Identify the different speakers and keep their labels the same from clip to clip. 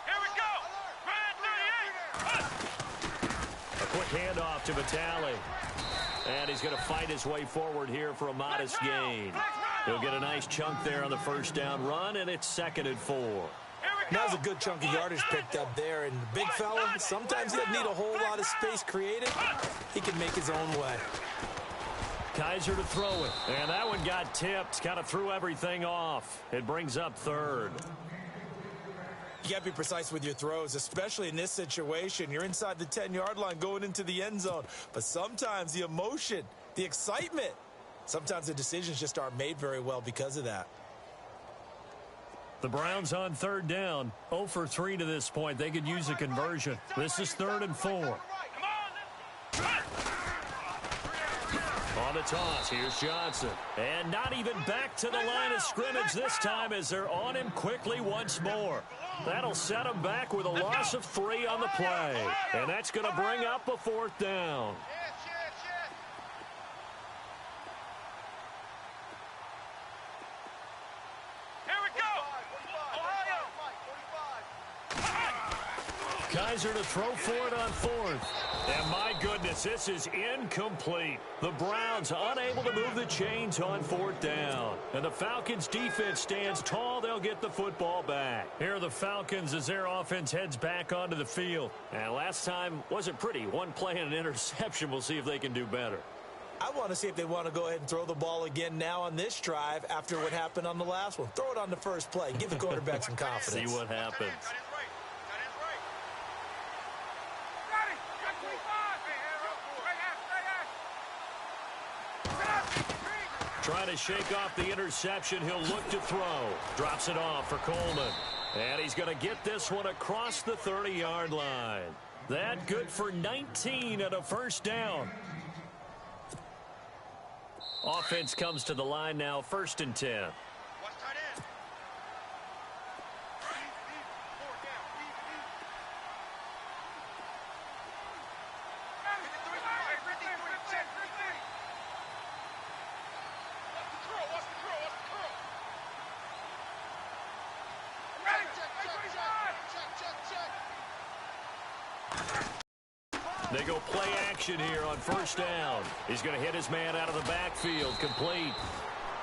Speaker 1: Here we go. Red 38.
Speaker 2: A quick handoff to Vitale. And he's going to fight his way forward here for a modest gain. He'll get a nice chunk there on the first down run, and it's 2nd and 4.
Speaker 3: That was a good chunk of yardage picked up there. And the big fella, sometimes he doesn't need a whole lot of space created. He can make his own way.
Speaker 2: Kaiser to throw it. And that one got tipped. Kind of threw everything off. It brings up 3rd.
Speaker 3: You got to be precise with your throws, especially in this situation. You're inside the 10-yard line going into the end zone. But sometimes the emotion, the excitement, sometimes the decisions just aren't made very well because of that.
Speaker 2: The Browns on 3rd down. 0 for 3 to this point. They could use a conversion. This is 3rd and 4. On the toss, here's Johnson. And not even back to the line of scrimmage this time as they're on him quickly once more. That'll set him back with a loss of 3 on the play. And that's going to bring up a 4th down.
Speaker 1: Here we go. Ohio.
Speaker 2: Kaiser to throw for it on 4th. And my goodness, this is incomplete. The Browns unable to move the chains on 4th down. And the Falcons defense stands tall. They'll get the football back. Here are the Falcons as their offense heads back onto the field. And last time wasn't pretty. One play and an interception. We'll see if they can do better.
Speaker 3: I want to see if they want to go ahead and throw the ball again now on this drive after what happened on the last one. Throw it on the first play. Give the quarterback some confidence.
Speaker 2: See what happens. Trying to shake off the interception. He'll look to throw. Drops it off for Coleman. And he's going to get this one across the 30-yard line. That good for 19 and a first down. Offense comes to the line now, 1st and 10. They go play action here on 1st down. He's going to hit his man out of the backfield. Complete.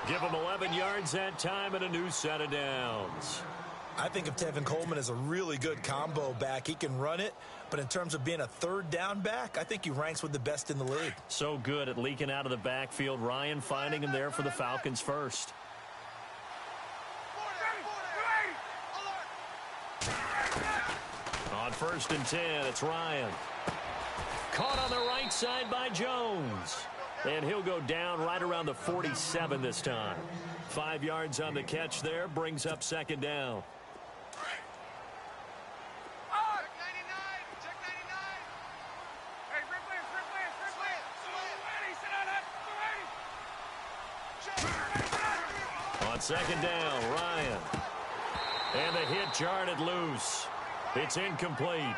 Speaker 2: Give him 11 yards that time and a new set of downs.
Speaker 3: I think of Tevin Coleman as a really good combo back. He can run it, but in terms of being a 3rd down back, I think he ranks with the best in the league.
Speaker 2: So good at leaking out of the backfield. Ryan finding him there for the Falcons first. On 1st and 10, it's Ryan. Caught on the right side by Jones. And he'll go down right around the 47 this time. 5 yards on the catch there, brings up 2nd down. On 2nd down, Ryan. And the hit jarred loose. It's incomplete.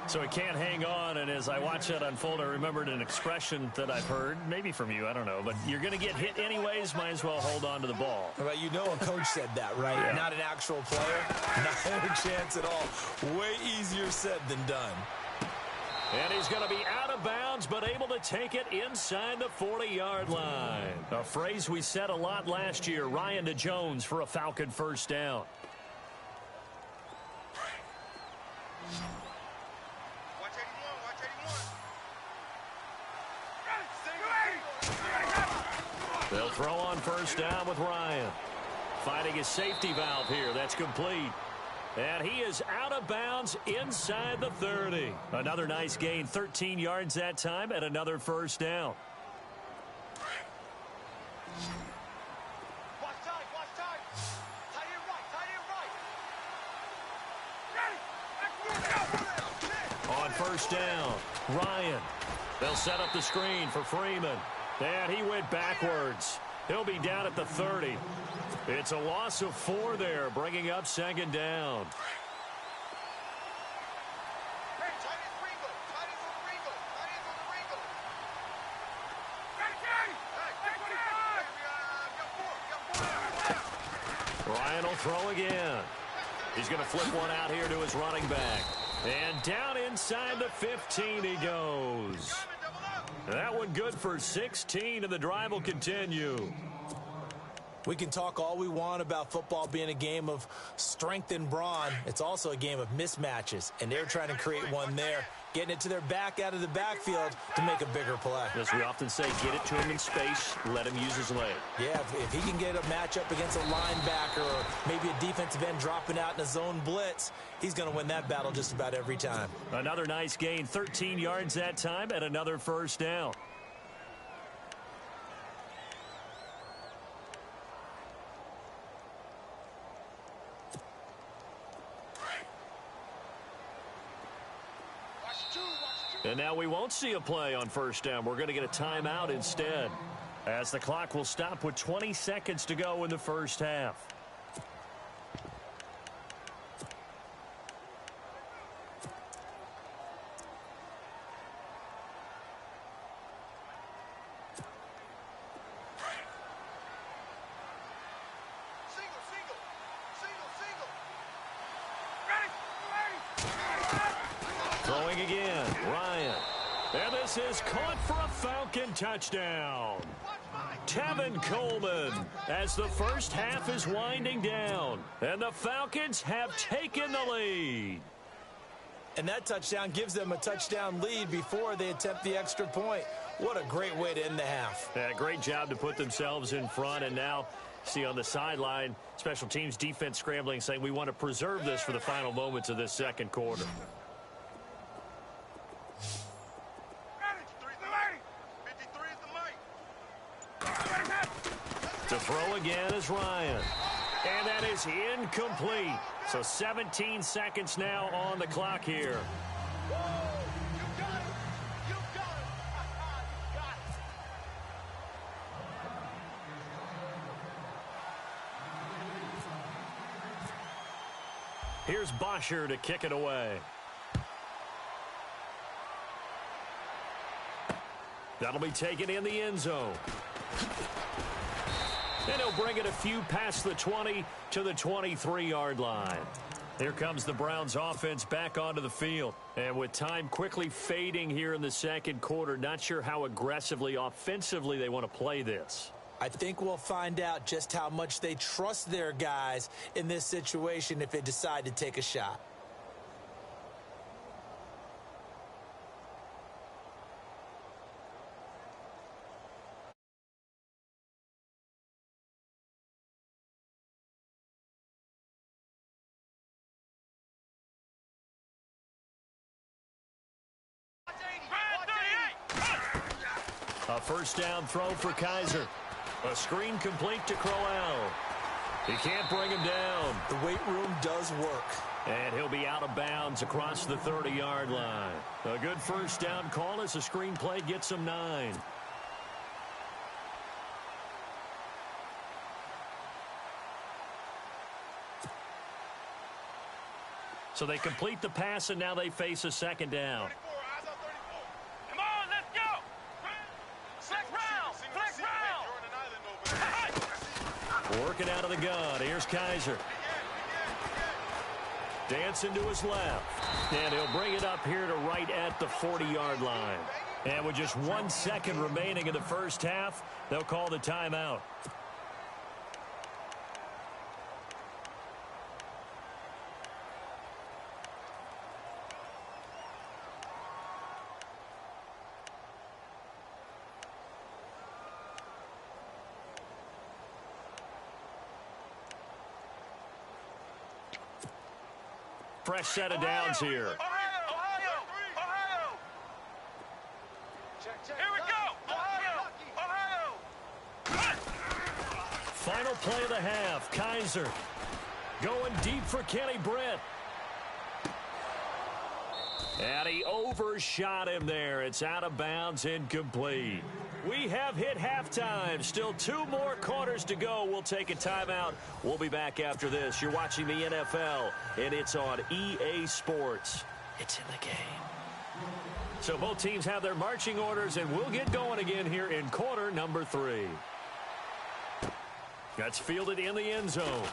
Speaker 2: So he can't hang on, and as I watch that unfold, I remembered an expression that I've heard, maybe from you, I don't know, but you're going to get hit anyways, might as well hold on to the ball.
Speaker 3: Right, you know a coach said that, right?
Speaker 2: Yeah.
Speaker 3: Not an actual player. Not a chance at all. Way easier said than done.
Speaker 2: And he's going to be out of bounds, but able to take it inside the 40-yard line. A phrase we said a lot last year, Ryan to Jones for a Falcon first down. They'll throw on first down with Ryan. Finding his safety valve here. That's complete. And he is out of bounds inside the 30. Another nice gain, 13 yards that time, and another first down. On first down, Ryan. They'll set up the screen for Freeman. And he went backwards. He'll be down at the 30. It's a loss of 4 there, bringing up 2nd down. Ryan will throw again. He's going to flip one out here to his running back. And down inside the 15 he goes. That one good for 16, and the drive will continue.
Speaker 3: We can talk all we want about football being a game of strength and brawn. It's also a game of mismatches, and they're trying to create one there, getting it to their back out of the backfield to make a bigger play.
Speaker 2: As we often say, get it to him in space, let him use his leg.
Speaker 3: Yeah, if he can get a matchup against a linebacker or maybe a defensive end dropping out in a zone blitz, he's going to win that battle just about every time.
Speaker 2: Another nice gain, 13 yards that time, and another first down. And now we won't see a play on first down. We're going to get a timeout instead, as the clock will stop with 20 seconds to go in the first half. Throwing again, Ryan. And this is caught for a Falcon touchdown. Tevin Coleman, as the first half is winding down. And the Falcons have taken the lead.
Speaker 3: And that touchdown gives them a touchdown lead before they attempt the extra point. What a great way to end the half.
Speaker 2: Yeah, great job to put themselves in front. And now, see on the sideline, special teams defense scrambling, saying we want to preserve this for the final moments of this second quarter. To throw again is Ryan. And that is incomplete. So 17 seconds now on the clock here. Here's Bosher to kick it away. That'll be taken in the end zone. And he'll bring it a few past the 20 to the 23-yard line. Here comes the Browns offense back onto the field. And with time quickly fading here in the second quarter, not sure how aggressively, offensively they want to play this.
Speaker 3: I think we'll find out just how much they trust their guys in this situation if they decide to take a shot.
Speaker 2: A first down throw for Kaiser. A screen complete to Crowell. He can't bring him down.
Speaker 3: The weight room does work.
Speaker 2: And he'll be out of bounds across the 30-yard line. A good first down call as the screen play gets him 9. So they complete the pass, and now they face a second down.
Speaker 1: Come on, let's go. Flex round.
Speaker 2: Working out of the gun. Here's Kaiser. Dancing to his left. And he'll bring it up here to right at the 40-yard line. And with just 1 second remaining in the first half, they'll call the timeout. Fresh set of downs here.
Speaker 1: Ohio. Here we go. Ohio.
Speaker 2: Final play of the half. Kaiser going deep for Kenny Britt. And he overshot him there. It's out of bounds, incomplete. We have hit halftime. Still 2 more quarters to go. We'll take a timeout. We'll be back after this. You're watching the NFL, and it's on EA Sports. It's in the game. So both teams have their marching orders, and we'll get going again here in quarter number 3. That's fielded in the end zone.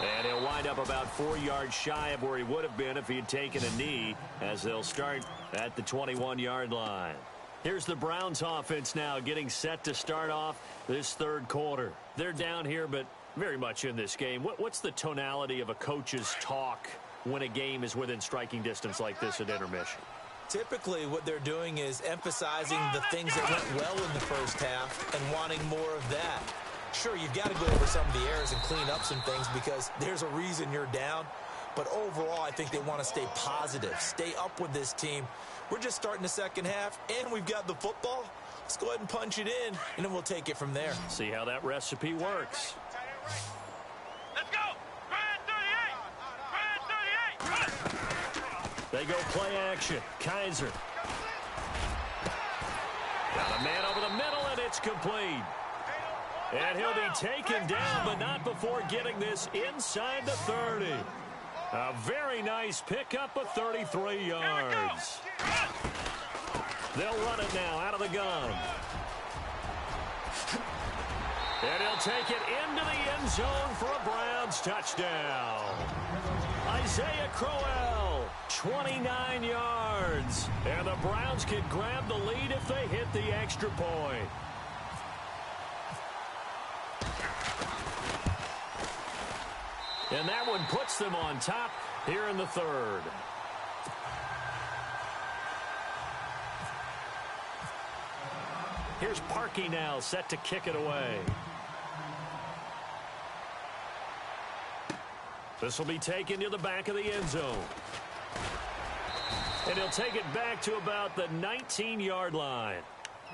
Speaker 2: And he'll wind up about 4 yards shy of where he would have been if he had taken a knee, as they'll start at the 21-yard line. Here's the Browns offense now getting set to start off this third quarter. They're down here, but very much in this game. What's the tonality of a coach's talk when a game is within striking distance like this at intermission?
Speaker 3: Typically, what they're doing is emphasizing the things that went well in the first half and wanting more of that. Sure, you've got to go over some of the errors and clean up some things because there's a reason you're down. But overall, I think they want to stay positive, stay up with this team. We're just starting the second half, and we've got the football. Let's go ahead and punch it in, and then we'll take it from there.
Speaker 2: See how that recipe works.
Speaker 1: Let's go. Brand 38.
Speaker 2: They go play action. Kaiser. Got a man over the middle, and it's complete. And he'll be taken down, but not before getting this inside the 30. A very nice pickup of 33 yards. They'll run it now out of the gun. And he'll take it into the end zone for a Browns touchdown. Isaiah Crowell, 29 yards. And the Browns can grab the lead if they hit the extra point. And that one puts them on top here in the third. Here's Parkey now, set to kick it away. This will be taken to the back of the end zone. And he'll take it back to about the 19-yard line.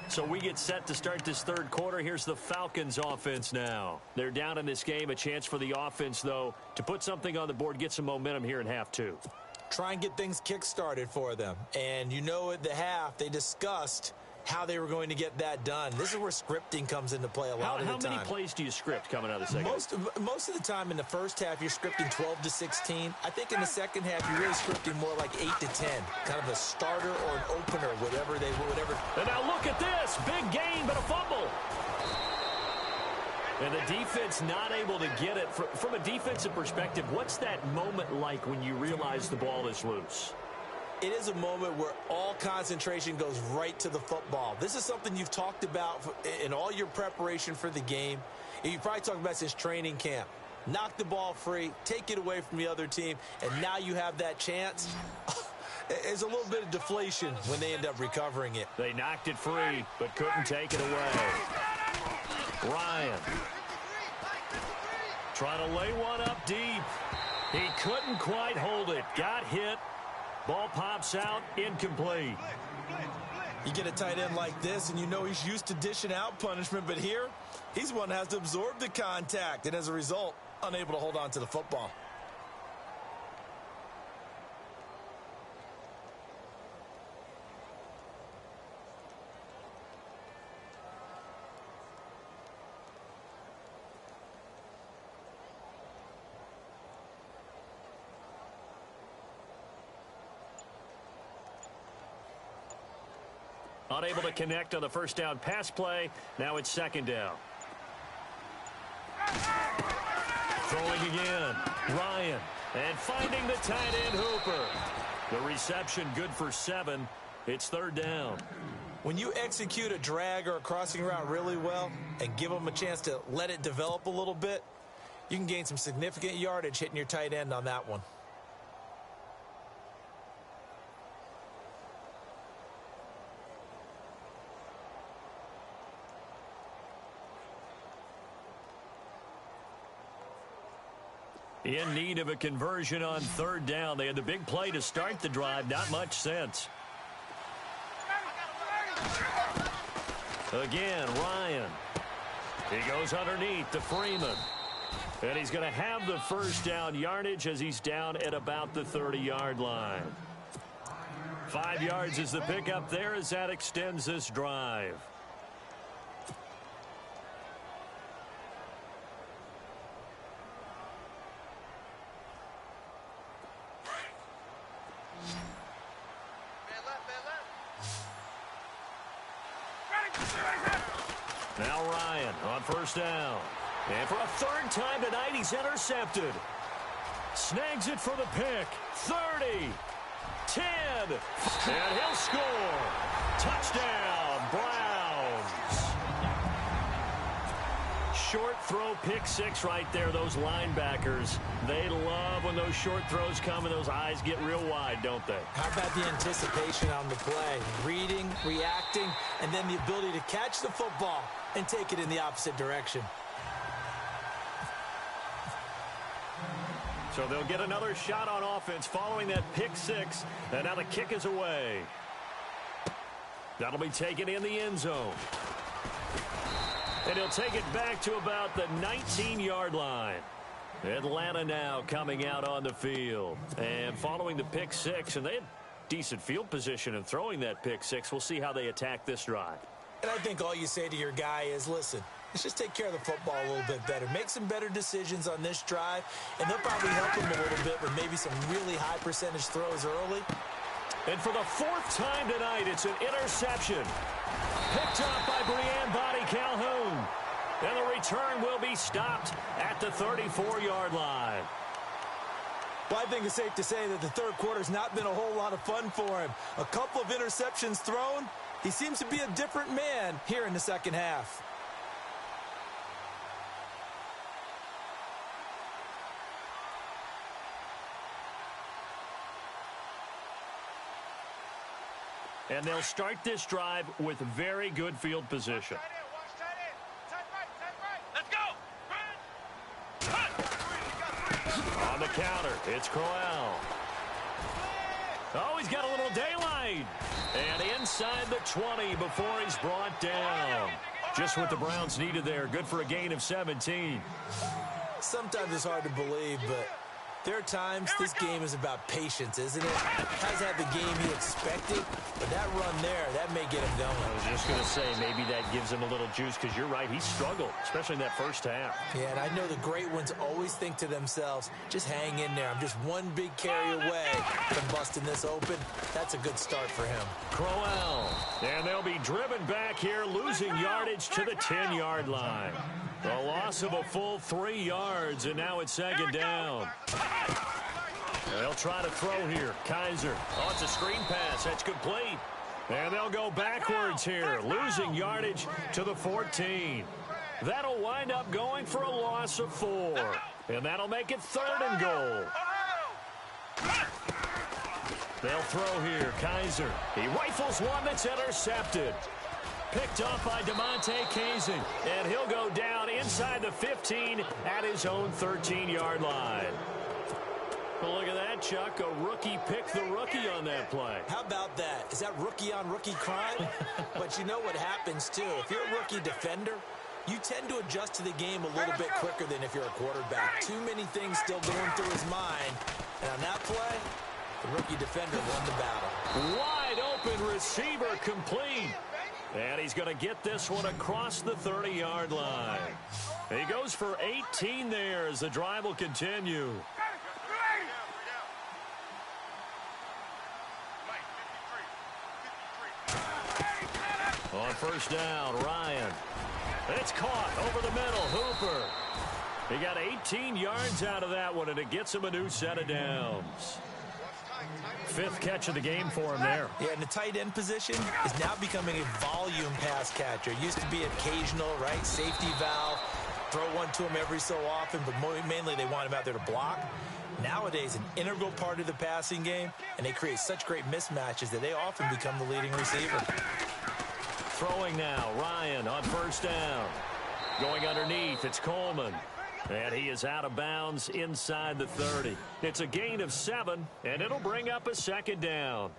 Speaker 2: So we get set to start this third quarter. Here's the Falcons offense now. They're down in this game. A chance for the offense, though, to put something on the board, get some momentum here in half two.
Speaker 3: Try and get things kick-started for them. And you know at the half, they discussed how they were going to get that done. This is where scripting comes into play a lot of the time.
Speaker 2: How many plays do you script coming out of the second?
Speaker 3: Most of the time in the first half, you're scripting 12 to 16. I think in the second half, you're really scripting more like 8 to 10. Kind of a starter or an opener, whatever.
Speaker 2: And now look at this. Big gain, but a fumble. And the defense not able to get it. From a defensive perspective, what's that moment like when you realize the ball is loose?
Speaker 3: It is a moment where all concentration goes right to the football. This is something you've talked about in all your preparation for the game. And you've probably talked about since training camp. Knock the ball free, take it away from the other team, and now you have that chance. There's a little bit of deflation when they end up recovering it.
Speaker 2: They knocked it free, but couldn't take it away. Ryan. Trying to lay one up deep. He couldn't quite hold it. Got hit. Ball pops out, incomplete.
Speaker 3: You get a tight end like this, and you know he's used to dishing out punishment, but here, he's one that has to absorb the contact, and as a result, unable to hold on to the football.
Speaker 2: Unable to connect on the first down pass play. Now it's second down. Throwing again. Ryan. And finding the tight end Hooper. The reception good for 7. It's third down.
Speaker 3: When you execute a drag or a crossing route really well and give them a chance to let it develop a little bit, you can gain some significant yardage hitting your tight end on that one.
Speaker 2: In need of a conversion on third down. They had the big play to start the drive. Not much sense. Again, Ryan. He goes underneath to Freeman. And he's going to have the first down yardage as he's down at about the 30-yard line. 5 yards is the pickup there as that extends this drive. Now Ryan on first down. And for a third time tonight, he's intercepted. Snags it for the pick. 30, 10, and he'll score. Touchdown, Browns. Short throw, pick six right there. Those linebackers, they love when those short throws come and those eyes get real wide, don't they?
Speaker 3: How about the anticipation on the play? Reading, reacting, and then the ability to catch the football and take it in the opposite direction.
Speaker 2: So they'll get another shot on offense following that pick six, and now the kick is away. That'll be taken in the end zone. And he'll take it back to about the 19-yard line. Atlanta now coming out on the field. And following the pick six, and they had decent field position in throwing that pick six. We'll see how they attack this drive.
Speaker 3: And I think all you say to your guy is, listen, let's just take care of the football a little bit better. Make some better decisions on this drive, and they'll probably help him a little bit with maybe some really high percentage throws early.
Speaker 2: And for the fourth time tonight, it's an interception. Picked up by Brianne Body Calhoun. And the return will be stopped at the 34-yard line.
Speaker 3: Well, I think it's safe to say that the third quarter's not been a whole lot of fun for him. A couple of interceptions thrown. He seems to be a different man here in the second half.
Speaker 2: And they'll start this drive with very good field position.
Speaker 1: Watch tight end. Tight right. Let's go.
Speaker 2: On the counter, it's Crowell. Oh, he's got a little daylight. And inside the 20 before he's brought down. Just what the Browns needed there. Good for a gain of 17.
Speaker 3: Sometimes it's hard to believe, but there are times this game is about patience, isn't it? Has had the game he expected, but that run there, that may get him going.
Speaker 2: I was just going to say, maybe that gives him a little juice, because you're right, he struggled, especially in that first half.
Speaker 3: Yeah, and I know the great ones always think to themselves, just hang in there. I'm just one big carry away from busting this open. That's a good start for him.
Speaker 2: Crowell, and they'll be driven back here, losing yardage to the 10-yard line. A loss of a full 3 yards, and now it's second down. They'll try to throw here. Kaiser. Oh, it's a screen pass. That's complete. And they'll go backwards here, losing yardage to the 14. That'll wind up going for a loss of 4. And that'll make it 3rd and goal. They'll throw here. Kaiser. He rifles one that's intercepted. Picked off by DeMonte Casey. And he'll go down inside the 15 at his own 13-yard line. Well, look at that, Chuck. A rookie picked the rookie on that play.
Speaker 3: How about that? Is that rookie-on-rookie crime? But you know what happens, too. If you're a rookie defender, you tend to adjust to the game a little bit quicker than if you're a quarterback. Too many things still going through his mind. And on that play, the rookie defender won the battle.
Speaker 2: Wide open receiver complete. And he's going to get this one across the 30-yard line. He goes for 18 there as the drive will continue. On first down, Ryan. It's caught over the middle. Hooper. He got 18 yards out of that one, and it gets him a new set of downs. 5th catch of the game for him there.
Speaker 3: Yeah, and the tight end position is now becoming a volume pass catcher. Used to be occasional, right? Safety valve. Throw one to him every so often, but mainly they want him out there to block. Nowadays, an integral part of the passing game, and they create such great mismatches that they often become the leading receiver.
Speaker 2: Throwing now, Ryan on first down. Going underneath, it's Coleman. And he is out of bounds inside the 30. It's a gain of 7, and it'll bring up a second down.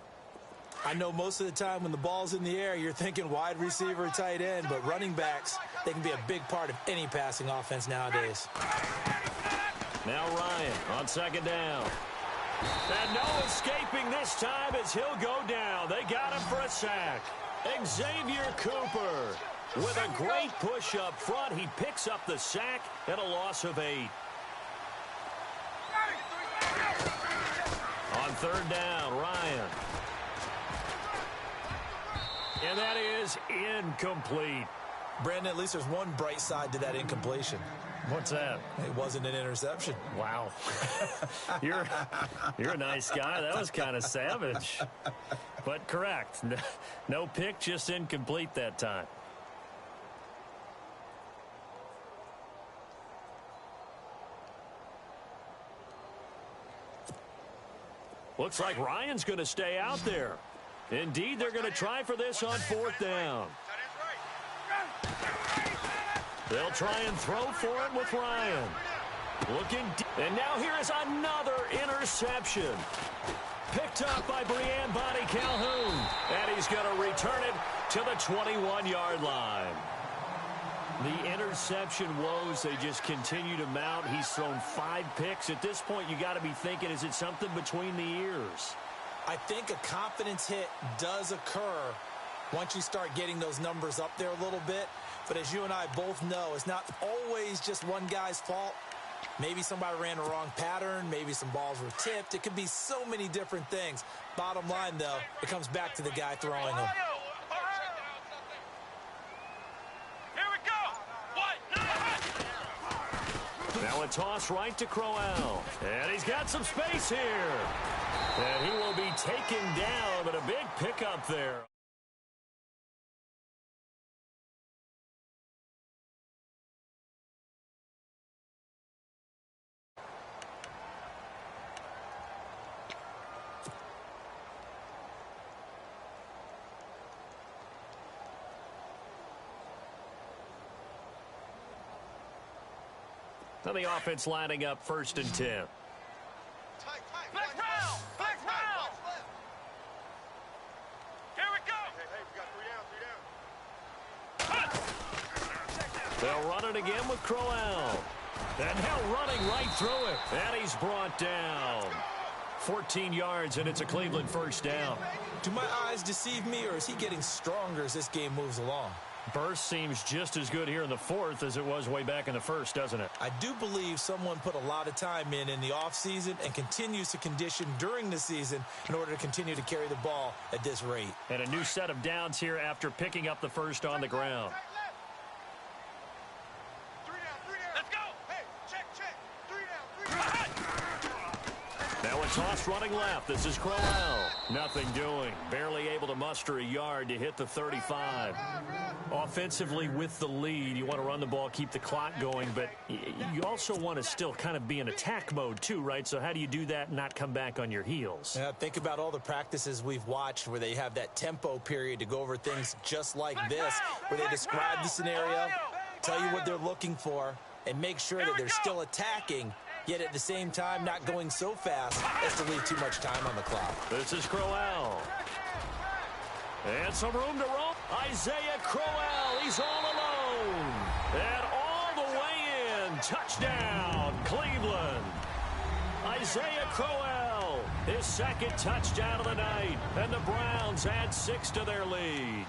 Speaker 3: I know most of the time when the ball's in the air, you're thinking wide receiver, tight end, but running backs, they can be a big part of any passing offense nowadays.
Speaker 2: Now Ryan on second down. And no escaping this time as he'll go down. They got him for a sack. Xavier Cooper with a great push up front. He picks up the sack and a loss of 8. On third down, Ryan. And that is incomplete.
Speaker 3: Brandon, at least there's one bright side to that incompletion.
Speaker 2: What's that?
Speaker 3: It wasn't an interception.
Speaker 2: Wow. You're a nice guy. That was kind of savage. But correct. No pick, just incomplete that time. Looks like Ryan's going to stay out there. Indeed, they're going to try for this on 4th down. They'll try and throw for it with Ryan. Looking deep. And now here is another interception. Picked up by Brian Bonnie Calhoun. And he's going to return it to the 21-yard line. The interception woes, they just continue to mount. He's thrown 5 picks. At this point, you got to be thinking, is it something between the ears?
Speaker 3: I think a confidence hit does occur once you start getting those numbers up there a little bit. But as you and I both know, it's not always just one guy's fault. Maybe somebody ran the wrong pattern. Maybe some balls were tipped. It could be so many different things. Bottom line, though, it comes back to the guy throwing them.
Speaker 2: Now a toss right to Crowell. And he's got some space here. And he will be taken down, but a big pickup there. Now the offense lining up 1st and 10.
Speaker 1: Flex round! Flex round! Here we go! Hey, we got 3 down.
Speaker 2: They'll run it again with Crowell. And now running right through it. And he's brought down. 14 yards, and it's a Cleveland 1st down.
Speaker 3: Do my eyes deceive me, or is he getting stronger as this game moves along?
Speaker 2: Burst seems just as good here in the 4th as it was way back in the 1st, doesn't it?
Speaker 3: I do believe someone put a lot of time in the offseason and continues to condition during the season in order to continue to carry the ball at this rate.
Speaker 2: And a new set of downs here after picking up the 1st on the ground.
Speaker 1: 3 down. Let's go! Hey, check. 3 down.
Speaker 2: Now a toss running left. This is Crowell. Nothing doing. Barely able to muster a yard to hit the 35. Offensively with the lead, you want to run the ball, keep the clock going, but you also want to still kind of be in attack mode too, right? So how do you do that and not come back on your heels?
Speaker 3: Yeah, think about all the practices we've watched where they have that tempo period to go over things just like this, where they describe the scenario, tell you what they're looking for, and make sure that they're still attacking, yet at the same time not going so fast as to leave too much time on the clock.
Speaker 2: This is Crowell. And some room to roam. Isaiah Crowell, he's all alone. And all the way in. Touchdown, Cleveland. Isaiah Crowell, his 2nd touchdown of the night. And the Browns add 6 to their lead.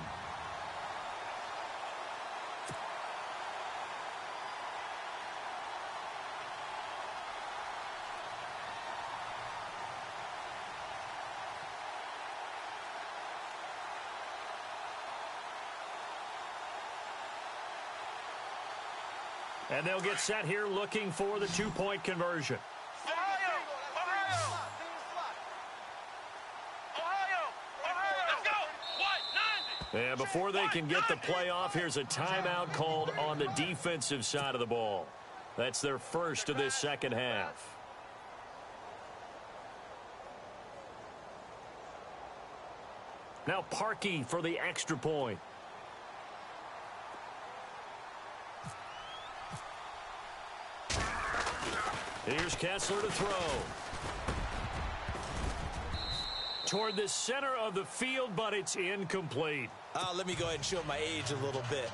Speaker 2: And they'll get set here looking for the 2-point conversion.
Speaker 1: Ohio! Let's go! 9.
Speaker 2: And before they can get the play off, here's a timeout called on the defensive side of the ball. That's their 1st of this 2nd half. Now Parkey for the extra point. Here's Kessler to throw. Toward the center of the field, but it's incomplete.
Speaker 3: Let me go ahead and show my age a little bit.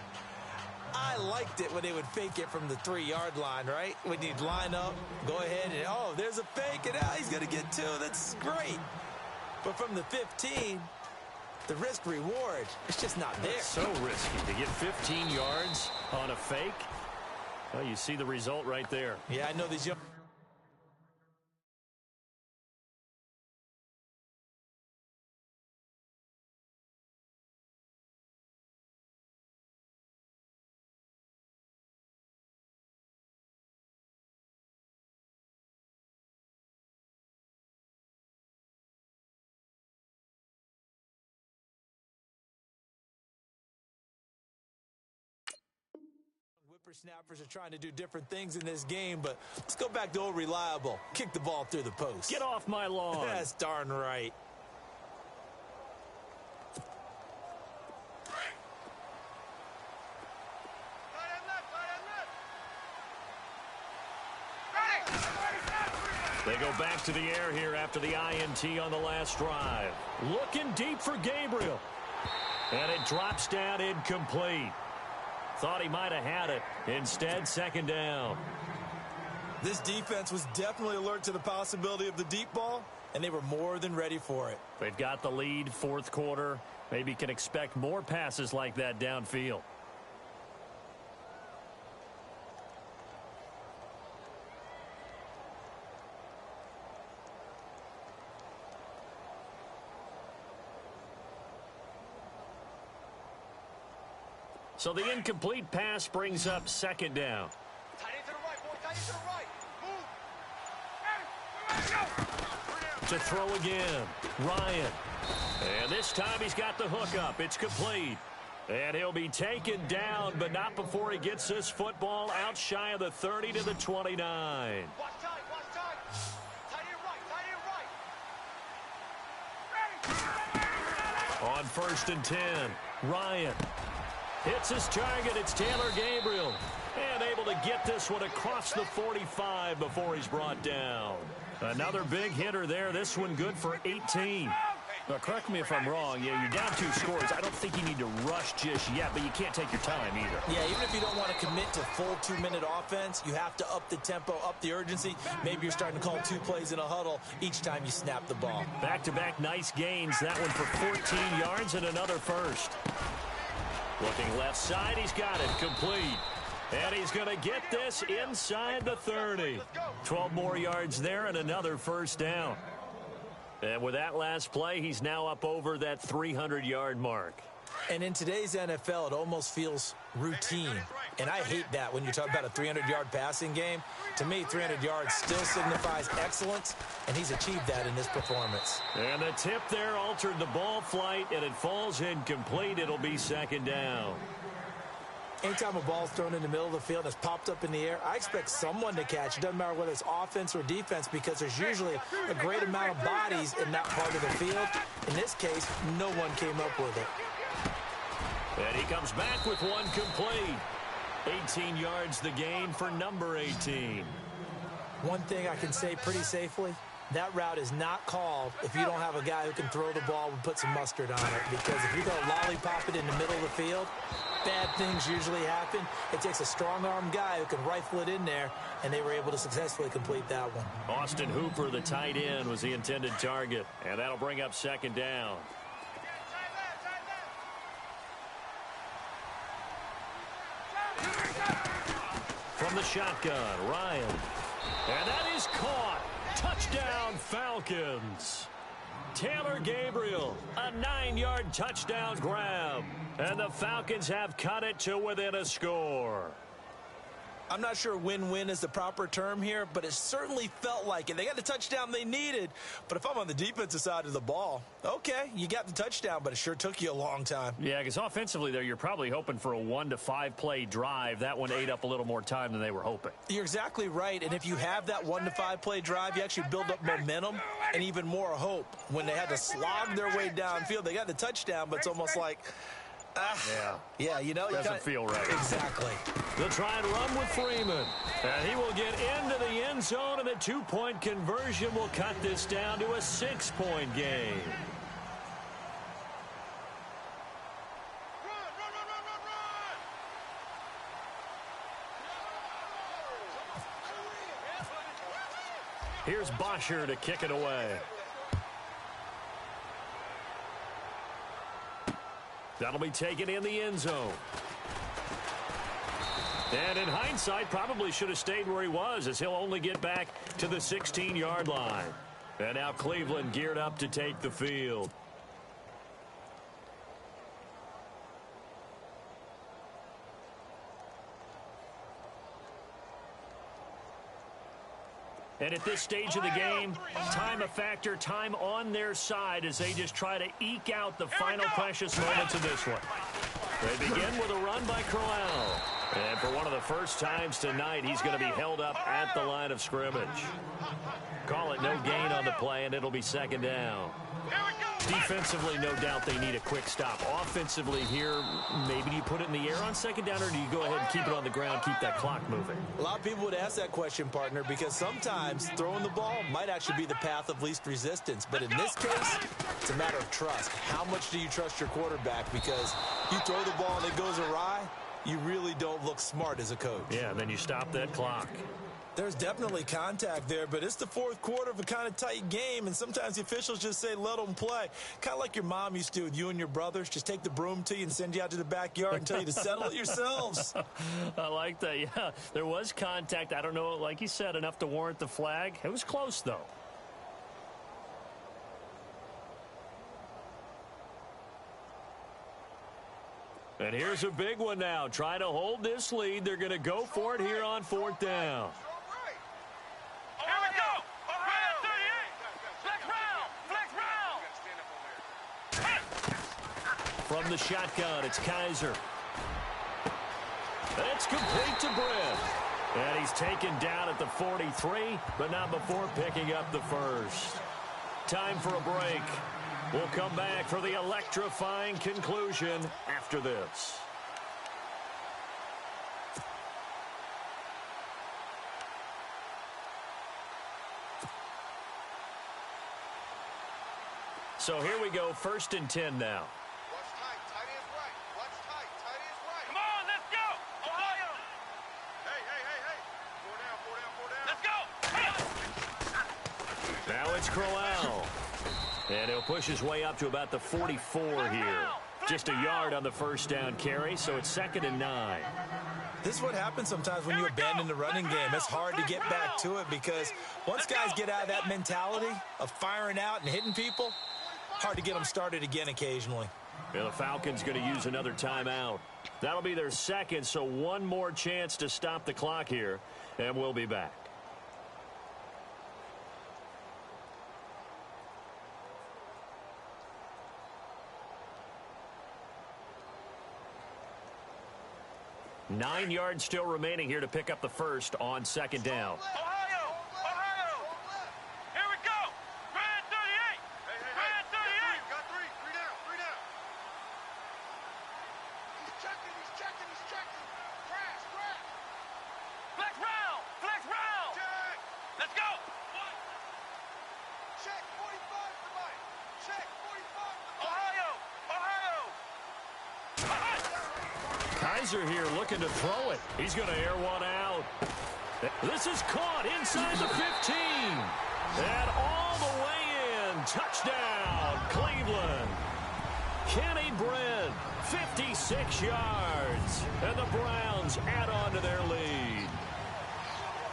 Speaker 3: I liked it when they would fake it from the 3-yard line, right? When you'd line up, go ahead, and oh, there's a fake, and he's going to get 2. That's great. But from the 15, the risk-reward, it's just not there.
Speaker 2: It's so risky to get 15 yards on a fake. Well, you see the result right there.
Speaker 3: Yeah, I know these young Snappers are trying to do different things in this game, but let's go back to old reliable. Kick the ball through the post.
Speaker 2: Get off my lawn.
Speaker 3: That's darn right.
Speaker 2: They go back to the air here after the INT on the last drive. Looking deep for Gabriel. And it drops down incomplete. Thought he might have had it. Instead, second down.
Speaker 3: This defense was definitely alert to the possibility of the deep ball, and they were more than ready for it.
Speaker 2: They've got the lead, fourth quarter. Maybe can expect more passes like that downfield. So the incomplete pass brings up second down.
Speaker 1: Tight end to the right, boy. Tight end to the right. Move.
Speaker 2: To throw again, Ryan. And this time he's got the hook up. It's complete. And he'll be taken down, but not before he gets this football out shy of the 30 to the 29.
Speaker 1: Watch tight, watch tight. Tight end right.
Speaker 2: On 1st and 10, Ryan hits his target. It's Taylor Gabriel. And able to get this one across the 45 before he's brought down. Another big hitter there. This one good for 18. Now, correct me if I'm wrong. Yeah, you're down 2 scores. I don't think you need to rush just yet, but you can't take your time either.
Speaker 3: Yeah, even if you don't want to commit to full 2-minute offense, you have to up the tempo, up the urgency. Maybe you're starting to call 2 plays in a huddle each time you snap the ball.
Speaker 2: Back-to-back nice gains. That one for 14 yards and another first. Looking left side, he's got it complete. And he's going to get this inside the 30. 12 more yards there and another first down. And with that last play, he's now up over that 300-yard mark.
Speaker 3: And in today's NFL, it almost feels routine. And I hate that when you talk about a 300-yard passing game. To me, 300 yards still signifies excellence, and he's achieved that in this performance.
Speaker 2: And the tip there altered the ball flight, and it falls incomplete. It'll be second down.
Speaker 3: Anytime a ball's thrown in the middle of the field that's popped up in the air, I expect someone to catch. It doesn't matter whether it's offense or defense because there's usually a great amount of bodies in that part of the field. In this case, no one came up with it.
Speaker 2: And he comes back with one complete. 18 yards the gain for number 18.
Speaker 3: One thing I can say pretty safely, that route is not called if you don't have a guy who can throw the ball and put some mustard on it. Because if you go lollipop it in the middle of the field, bad things usually happen. It takes a strong-arm guy who can rifle it in there, and they were able to successfully complete that one.
Speaker 2: Austin Hooper, the tight end, was the intended target, and that'll bring up second down. From the shotgun, Ryan. And that is caught. Touchdown, Falcons. Taylor Gabriel, a 9-yard touchdown grab. And the Falcons have cut it to within a score.
Speaker 3: I'm not sure win-win is the proper term here, but it certainly felt like it. They got the touchdown they needed, but if I'm on the defensive side of the ball, okay, you got the touchdown, but it sure took you a long time.
Speaker 2: Yeah, because offensively, there, you're probably hoping for a 1 to 5 play drive. That one ate up a little more time than they were hoping.
Speaker 3: You're exactly right, and if you have that 1 to 5 play drive, you actually build up momentum and even more hope. When they had to slog their way downfield, they got the touchdown, but it's almost like, yeah, you know,
Speaker 2: doesn't feel right.
Speaker 3: Exactly.
Speaker 2: They'll try and run with Freeman. And he will get into the end zone, and the 2-point conversion will cut this down to a 6-point game. Here's Bosher to kick it away. That'll be taken in the end zone. And in hindsight, probably should have stayed where he was, as he'll only get back to the 16-yard line. And now Cleveland geared up to take the field. And at this stage of the game, time a factor, time on their side as they just try to eke out the final precious moments of this one. They begin with a run by Crowell. And for one of the first times tonight, he's going to be held up at the line of scrimmage. Call it no gain on the play, and it'll be second down. Defensively, no doubt they need a quick stop. Offensively here, maybe do you put it in the air on second down, or do you go ahead and keep it on the ground, keep that clock moving?
Speaker 3: A lot of people would ask that question, partner, because sometimes throwing the ball might actually be the path of least resistance. But in this case, it's a matter of trust. How much do you trust your quarterback? Because you throw the ball and it goes awry, you really don't look smart as a coach.
Speaker 2: Yeah, and then you stop that clock.
Speaker 3: There's definitely contact there, but it's the fourth quarter of a kind of tight game, and sometimes the officials just say, let them play. Kind of like your mom used to with you and your brothers. Just take the broom to you and send you out to the backyard and tell you to settle it yourselves.
Speaker 2: I like that, yeah. There was contact. I don't know, like you said, enough to warrant the flag. It was close, though. And here's a big one now. Trying to hold this lead. They're going to go for it here on fourth down.
Speaker 1: Here we go. Around 38. Flex round.
Speaker 2: From the shotgun, it's Kaiser. It's complete to Britt. And he's taken down at the 43, but not before picking up the first. Time for a break. We'll come back for the electrifying conclusion after this. So here we go, 1st and 10 now.
Speaker 4: Watch tight, tight ends right. Watch tight, tight ends right.
Speaker 1: Come on, let's go. Ohio.
Speaker 4: Hey.
Speaker 1: Let's go.
Speaker 2: Now it's Crowell. And he'll push his way up to about the 44 here. Just a yard on the first down carry, so it's 2nd and 9.
Speaker 3: This is what happens sometimes when you abandon the running game. It's hard to get back to it because once guys get out of that mentality of firing out and hitting people, hard to get them started again occasionally.
Speaker 2: And the Falcons going to use another timeout. That'll be their second, so one more chance to stop the clock here, and we'll be back. Nine yards still remaining here to pick up the first on second down.
Speaker 1: Ohio. Here we go. Grand 38. Grand 38.
Speaker 4: Got three down. He's checking. Crash.
Speaker 1: Flex round.
Speaker 4: Check.
Speaker 1: Let's go.
Speaker 4: Check 45 somebody. Check 45 somebody.
Speaker 1: Ohio.
Speaker 2: Kaiser here looking to throw it. He's going to air one out. This is caught inside the 15. And all the way in. Touchdown, Cleveland. Kenny Britt, 56 yards. And the Browns add on to their lead.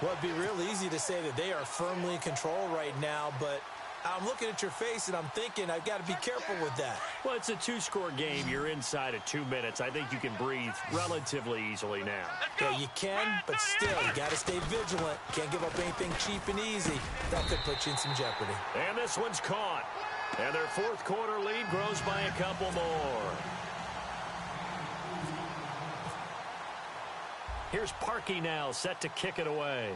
Speaker 3: Well, it'd be real easy to say that they are firmly in control right now, but I'm looking at your face and I'm thinking I've got to be careful with that.
Speaker 2: Well, it's a two-score game. You're inside of 2 minutes. I think you can breathe relatively easily now.
Speaker 3: Yeah, you can, but still, you got to stay vigilant. Can't give up anything cheap and easy. That could put you in some jeopardy.
Speaker 2: And this one's caught. And their fourth quarter lead grows by a couple more. Here's Parkey now, set to kick it away.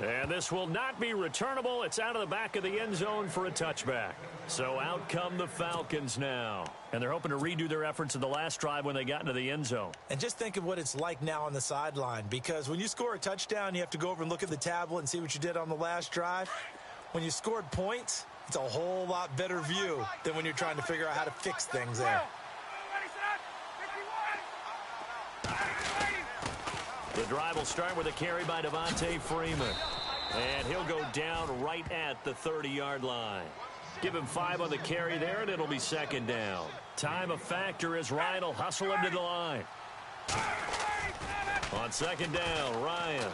Speaker 2: And this will not be returnable. It's out of the back of the end zone for a touchback. So out come the Falcons now. And they're hoping to redo their efforts in the last drive when they got into the end zone.
Speaker 3: And just think of what it's like now on the sideline, because when you score a touchdown, you have to go over and look at the tablet and see what you did on the last drive. When you scored points, it's a whole lot better view than when you're trying to figure out how to fix things there.
Speaker 2: The drive will start with a carry by Devontae Freeman. And he'll go down right at the 30-yard line. Give him 5 on the carry there, and it'll be second down. Time a factor as Ryan will hustle him to the line. On second down, Ryan.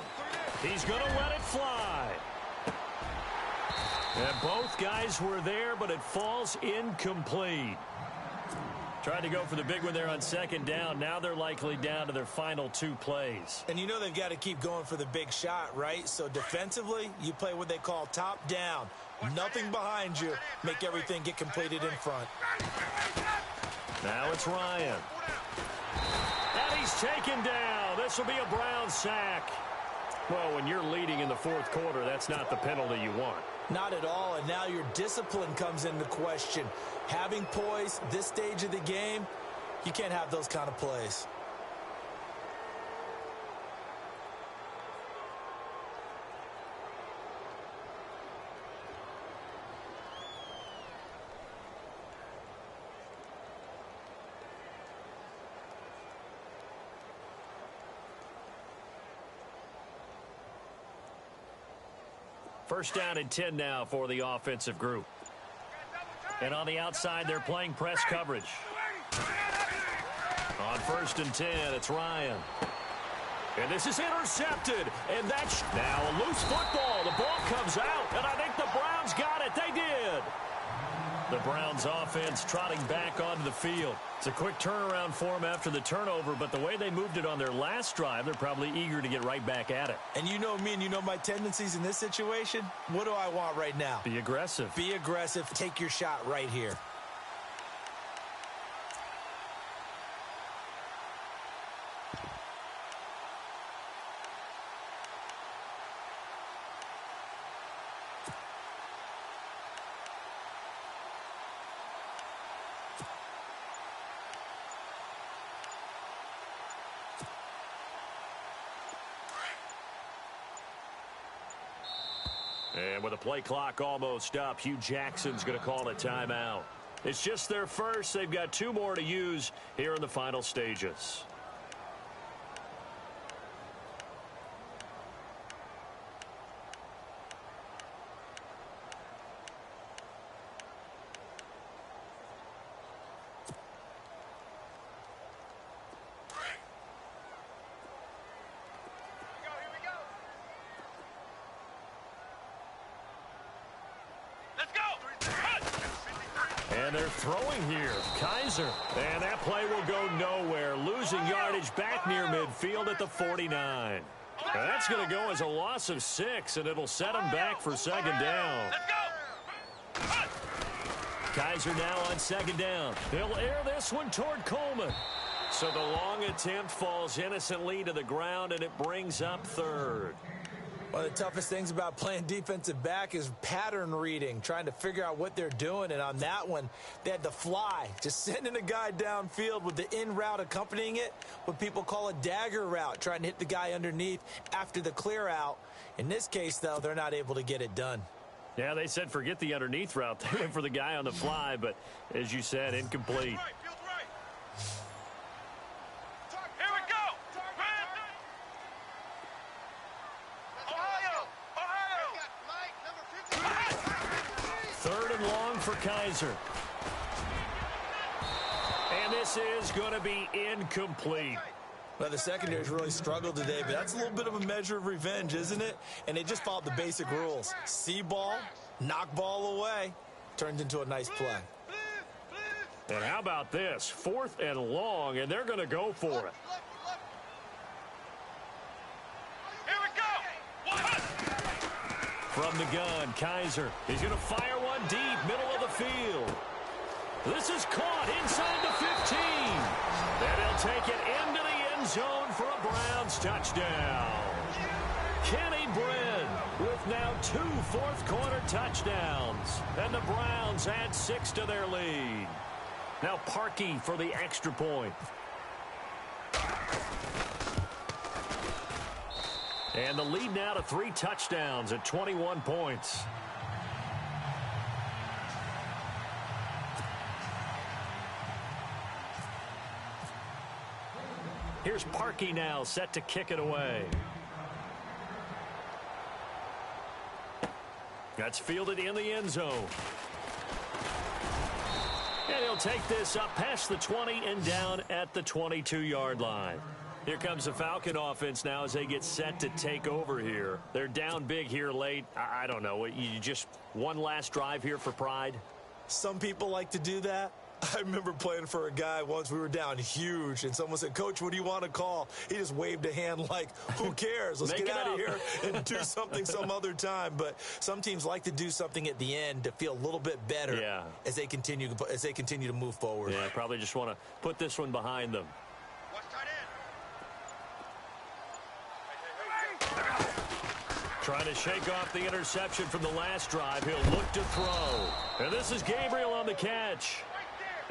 Speaker 2: He's going to let it fly. And both guys were there, but it falls incomplete. Tried to go for the big one there on second down. Now they're likely down to their final 2 plays.
Speaker 3: And you know they've got to keep going for the big shot, right? So defensively, you play what they call top down. Nothing behind you. Make everything get completed in front.
Speaker 2: Now it's Ryan. And he's taken down. This will be a Brown sack. Well, when you're leading in the 4th quarter, that's not the penalty you want.
Speaker 3: Not at all, and now your discipline comes into question. Having poise this stage of the game, you can't have those kind of plays.
Speaker 2: First down and 10 now for the offensive group. And on the outside, they're playing press coverage. On 1st and 10, it's Ryan. And this is intercepted. And that's now a loose football. The ball comes out, and I think the Browns got it. They did. The Browns offense trotting back onto the field. It's a quick turnaround for them after the turnover, but the way they moved it on their last drive, they're probably eager to get right back at it.
Speaker 3: And you know me and you know my tendencies in this situation. What do I want right now?
Speaker 2: Be aggressive.
Speaker 3: Be aggressive. Take your shot right here.
Speaker 2: And with the play clock almost up, Hugh Jackson's going to call a timeout. It's just their first. They've got 2 more to use here in the final stages. And they're throwing here. Kaiser. And that play will go nowhere. Losing yardage back near midfield at the 49. And that's going to go as a loss of 6, and it'll set them back for 2nd down. Kaiser now on 2nd down. They'll air this one toward Coleman. So the long attempt falls innocently to the ground, and it brings up 3rd.
Speaker 3: One of the toughest things about playing defensive back is pattern reading, trying to figure out what they're doing. And on that one, they had the fly, just sending a guy downfield with the in route accompanying it, what people call a dagger route, trying to hit the guy underneath after the clear out. In this case, though, they're not able to get it done.
Speaker 2: Yeah, they said forget the underneath route. They went for the guy on the fly, but as you said, incomplete. For Kaiser. And this is going to be incomplete.
Speaker 3: Well, the secondary's really struggled today, but that's a little bit of a measure of revenge, isn't it? And they just followed the basic rules. See ball, knock ball away. Turned into a nice play.
Speaker 2: And how about this? 4th and long, and they're going to go for it.
Speaker 1: Here we go.
Speaker 2: From the gun, Kaiser. He's going to fire one deep, middle of the field. This is caught inside the 15. Then he'll take it into the end zone for a Browns touchdown. Kenny Brin with now 2 fourth-quarter touchdowns. And the Browns add 6 to their lead. Now Parkey for the extra point. And the lead now to 3 touchdowns at 21 points. Here's Parkey now set to kick it away. That's fielded in the end zone. And he'll take this up past the 20 and down at the 22-yard line. Here comes the Falcon offense now as they get set to take over here. They're down big here late. I don't know. You just one last drive here for pride?
Speaker 3: Some people like to do that. I remember playing for a guy once. We were down huge, and someone said, "Coach, what do you want to call?" He just waved a hand like, who cares? Let's get out of here and do something some other time. But some teams like to do something at the end to feel a little bit better as they continue to move forward.
Speaker 2: Yeah, probably just want to put this one behind them.
Speaker 4: Watch tight end.
Speaker 2: Trying to shake off the interception from the last drive. He'll look to throw. And this is Gabriel on the catch.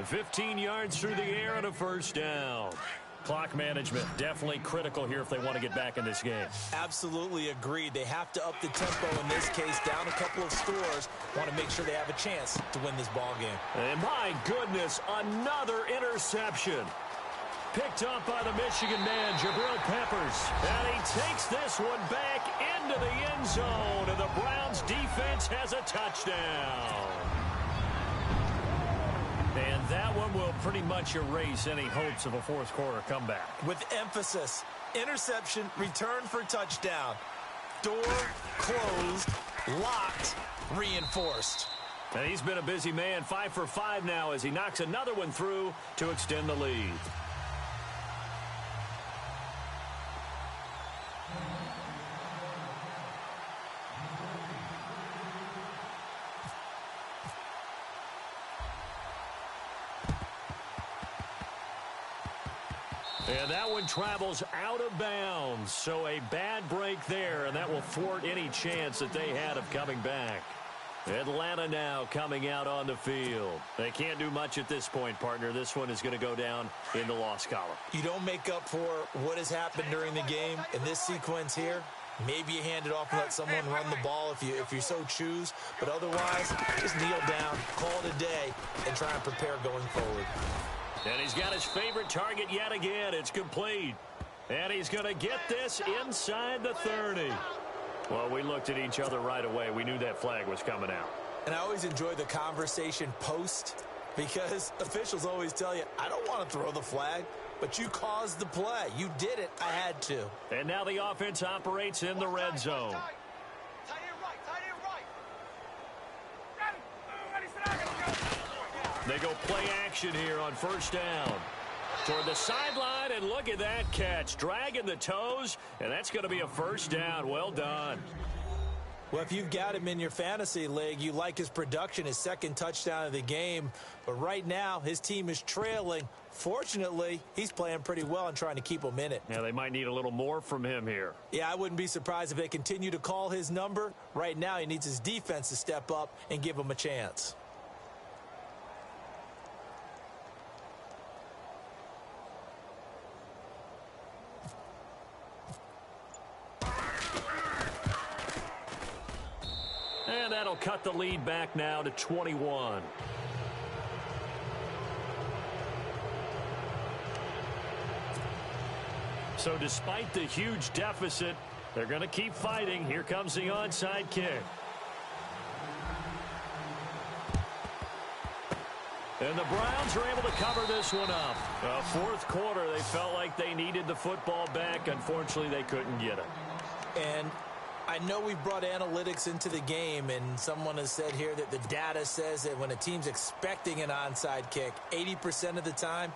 Speaker 2: 15 yards through the air and a first down. Clock management definitely critical here if they want to get back in this game.
Speaker 3: Absolutely agreed. They have to up the tempo in this case, down a couple of scores. Want to make sure they have a chance to win this ball game.
Speaker 2: And my goodness, another interception. Picked up by the Michigan man, Jabril Peppers. And he takes this one back into the end zone. And the Browns defense has a touchdown. And that one will pretty much erase any hopes of a fourth quarter comeback.
Speaker 3: With emphasis, interception, return for touchdown. Door closed, locked, reinforced.
Speaker 2: And he's been a busy man, 5 for 5 now as he knocks another one through to extend the lead. And that one travels out of bounds. So a bad break there, and that will thwart any chance that they had of coming back. Atlanta now coming out on the field. They can't do much at this point, partner. This one is going to go down in the loss column.
Speaker 3: You don't make up for what has happened during the game in this sequence here. Maybe you hand it off and let someone run the ball if you so choose. But otherwise, just kneel down, call it a day, and try and prepare going forward.
Speaker 2: And he's got his favorite target yet again. It's complete. And he's going to get this inside the 30. Well, we looked at each other right away. We knew that flag was coming out.
Speaker 3: And I always enjoy the conversation post because officials always tell you, I don't want to throw the flag, but you caused the play. You did it. I had to.
Speaker 2: And now the offense operates in the red zone.
Speaker 4: Tight end right, tight end right.
Speaker 2: They go play action here on first down. Toward the sideline, and look at that catch. Dragging the toes, and that's going to be a first down. Well done.
Speaker 3: Well, if you've got him in your fantasy league, you like his production, his second touchdown of the game. But right now, his team is trailing. Fortunately, he's playing pretty well and trying to keep them in it.
Speaker 2: Yeah, they might need a little more from him here.
Speaker 3: Yeah, I wouldn't be surprised if they continue to call his number. Right now, he needs his defense to step up and give him a chance.
Speaker 2: And that'll cut the lead back now to 21. So despite the huge deficit, they're going to keep fighting. Here comes the onside kick. And the Browns are able to cover this one up. Fourth quarter, they felt like they needed the football back. Unfortunately, they couldn't get it.
Speaker 3: And I know we've brought analytics into the game, and someone has said here that the data says that when a team's expecting an onside kick, 80% of the time,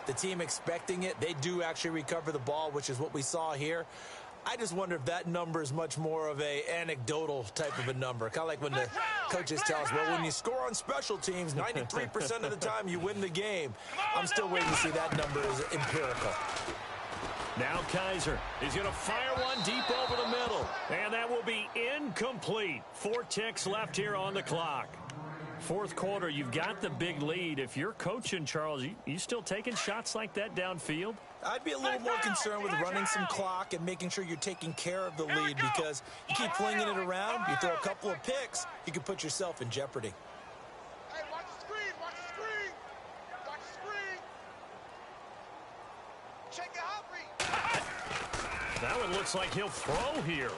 Speaker 3: the team expecting it, they do actually recover the ball, which is what we saw here. I just wonder if that number is much more of a anecdotal type of a number. Kind of like when the coaches tell us, well, when you score on special teams, 93% of the time you win the game. I'm still waiting to see that number is empirical.
Speaker 2: Now Kaiser is going to fire one deep over the middle. And that will be incomplete. 4 ticks left here on the clock. Fourth quarter, you've got the big lead. If you're coaching, Charles, you still taking shots like that downfield?
Speaker 3: I'd be a little more concerned with running some clock and making sure you're taking care of the lead, because you keep flinging it around, you throw a couple of picks, you can put yourself in jeopardy.
Speaker 4: Hey, watch the screen, watch the screen. Watch the screen. Check it out, read.
Speaker 2: That one looks like he'll throw here.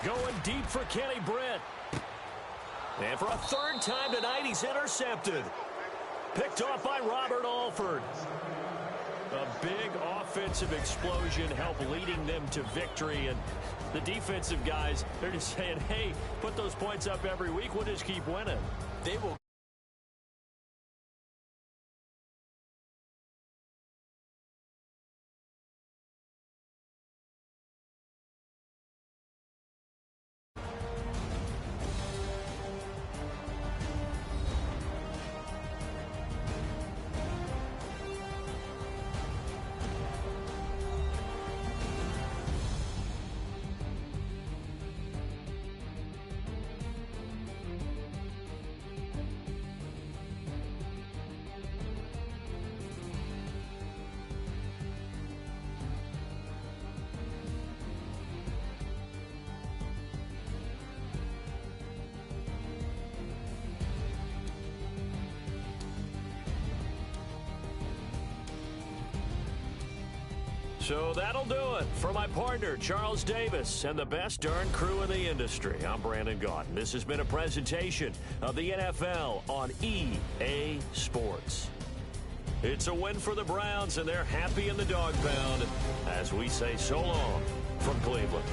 Speaker 2: Going deep for Kenny Britt. And for a third time tonight, he's intercepted. Picked off by Robert Alford. A big offensive explosion helped leading them to victory. And the defensive guys, they're just saying, hey, put those points up every week. We'll just keep winning.
Speaker 3: They will
Speaker 2: So that'll do it. For my partner, Charles Davis, and the best darn crew in the industry, I'm Brandon Gaudin. This has been a presentation of the NFL on EA Sports. It's a win for the Browns, and they're happy in the dog pound as we say so long from Cleveland.